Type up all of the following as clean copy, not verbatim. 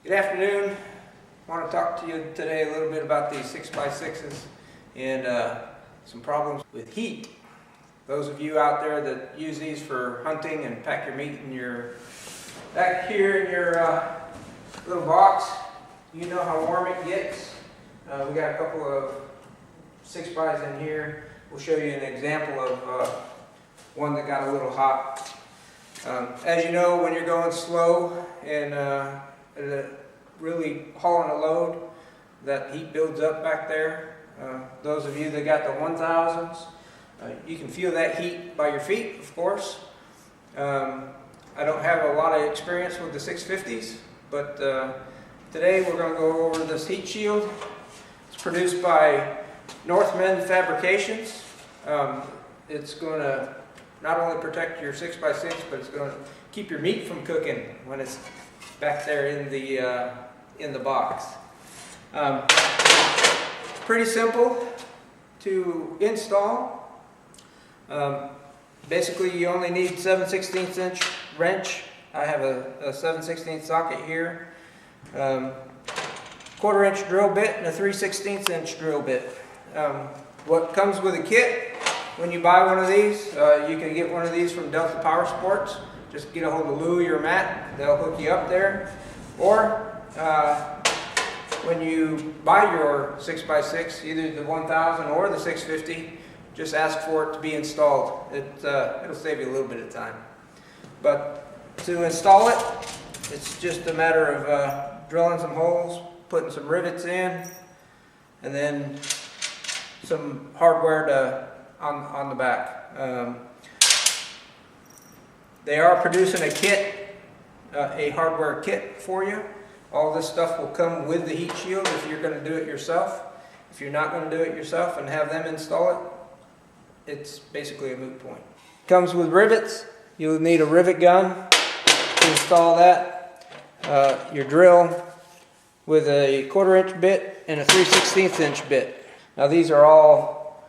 Good afternoon. I want to talk to you today a little bit about these 6x6s and some problems with heat. Those of you out there that use these for hunting and pack your meat in your back here in your little box, you know how warm it gets. We got a couple of 6x's in here. We'll show you an example of one that got a little hot. As you know, when you're going slow and really hauling a load, that heat builds up back there. Those of you that got the 1000s, you can feel that heat by your feet, of course. I don't have a lot of experience with the 650s, but today we're going to go over this heat shield. It's produced by Northmen fabrications. It's going to not only protect your 6x6, but it's going to keep your meat from cooking when it's back there in the box. Pretty simple to install. Basically, you only need 7/16 inch wrench. I have a 7/16 socket here, 1/4 inch drill bit, and a 3/16 inch drill bit. What comes with a kit when you buy one of these, you can get one of these from Delta PowerSports. Just get a hold of Louie or Matt, they'll hook you up there. Or when you buy your 6x6, either the 1000 or the 650, just ask for it to be installed. It'll save you a little bit of time. But to install it, it's just a matter of drilling some holes, putting some rivets in, and then some hardware on the back. They are producing a kit, a hardware kit for you. All this stuff will come with the heat shield if you're going to do it yourself. If you're not going to do it yourself and have them install it, it's basically a moot point. Comes with rivets. You'll need a rivet gun to install that. Your drill with a 1/4 inch bit and a 3/16 inch bit. Now these are all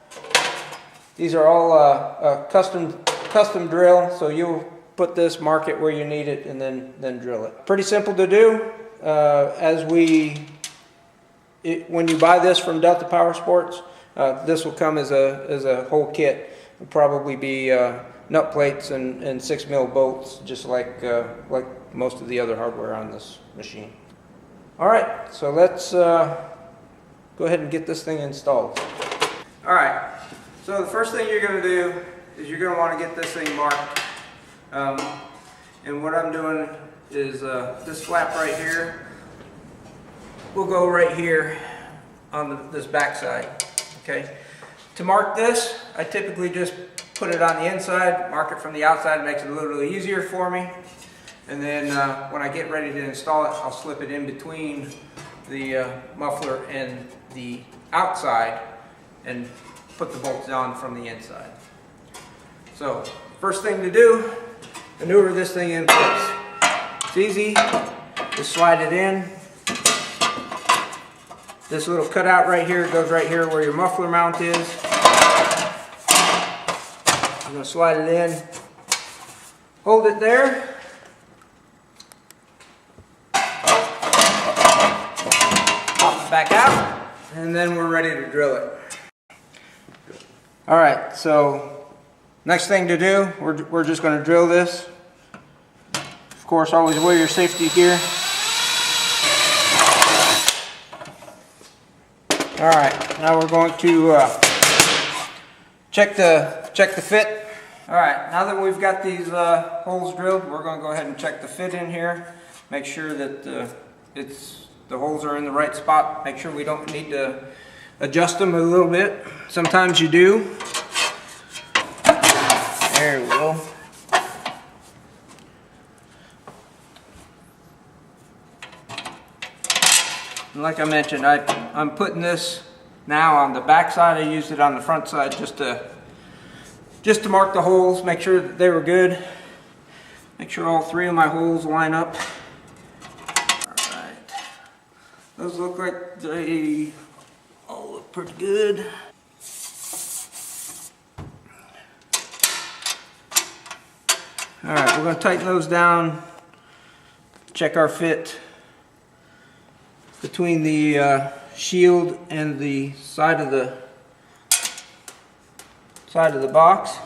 custom drill, so you'll put this, mark it where you need it, and then drill it. Pretty simple to do. When you buy this from Delta PowerSports, this will come as a whole kit. It'll probably be nut plates and 6 mil bolts, just like most of the other hardware on this machine. All right, so let's go ahead and get this thing installed. All right, so the first thing you're going to do is you're going to want to get this thing marked. And what I'm doing is this flap right here will go right here on this back side. Okay. To mark this, I typically just put it on the inside, mark it from the outside. It makes it a little easier for me. And then when I get ready to install it, I'll slip it in between the muffler and the outside and put the bolts on from the inside. So first thing to do, maneuver this thing in place. It's easy. Just slide it in. This little cutout right here goes right here where your muffler mount is. I'm going to slide it in. Hold it there. Pop it back out. And then we're ready to drill it. Alright, so next thing to do, we're just going to drill this. Of course, always wear your safety gear. Alright, now we're going to check the fit. Alright, now that we've got these holes drilled, we're going to go ahead and check the fit in here. Make sure that the holes are in the right spot. Make sure we don't need to adjust them a little bit. Sometimes you do. There we go. And like I mentioned, I'm putting this now on the back side. I used it on the front side just to mark the holes, make sure that they were good. Make sure all 3 of my holes line up. Alright. Those look like they all look pretty good. Alright, we're going to tighten those down, check our fit. between the shield and the side of the box.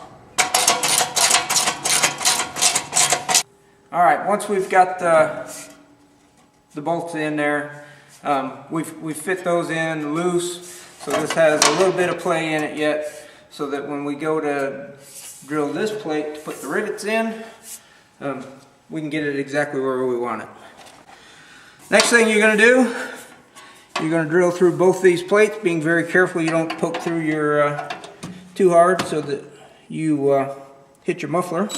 Alright, once we've got the bolts in there, we've fit those in loose, so this has a little bit of play in it yet, so that when we go to drill this plate to put the rivets in, we can get it exactly where we want it. Next thing you're going to do, you're going to drill through both these plates, being very careful you don't poke through your too hard so that you hit your muffler.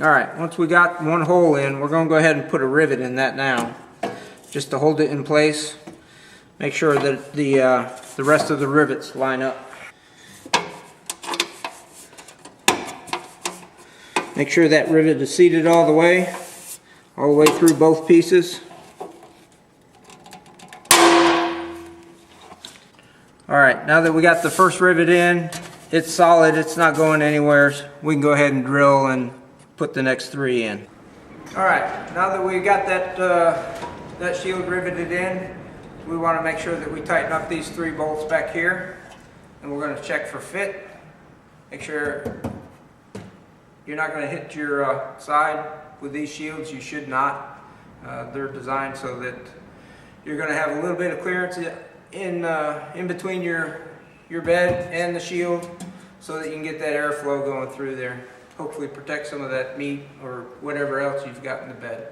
Alright, once we got one hole in, we're going to go ahead and put a rivet in that now, just to hold it in place. Make sure that the rest of the rivets line up. Make sure that rivet is seated all the way through both pieces. Alright, now that we got the first rivet in, it's solid, it's not going anywhere. We can go ahead and drill and put the next three in. Alright, now that we got that shield riveted in, we want to make sure that we tighten up these three bolts back here, and we're going to check for fit. Make sure you're not going to hit your side with these shields. You should not. They're designed so that you're going to have a little bit of clearance in between your bed and the shield, so that you can get that airflow going through there. Hopefully protect some of that meat or whatever else you've got in the bed.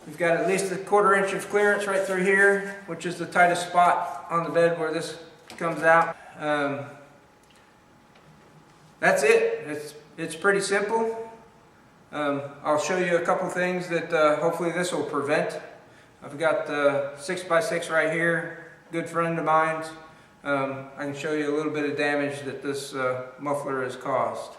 We've got at least a 1/4 inch of clearance right through here, which is the tightest spot on the bed where this comes out. That's it. It's pretty simple. I'll show you a couple things that hopefully this will prevent. I've got the 6x6 right here, good friend of mine's. I can show you a little bit of damage that this muffler has caused.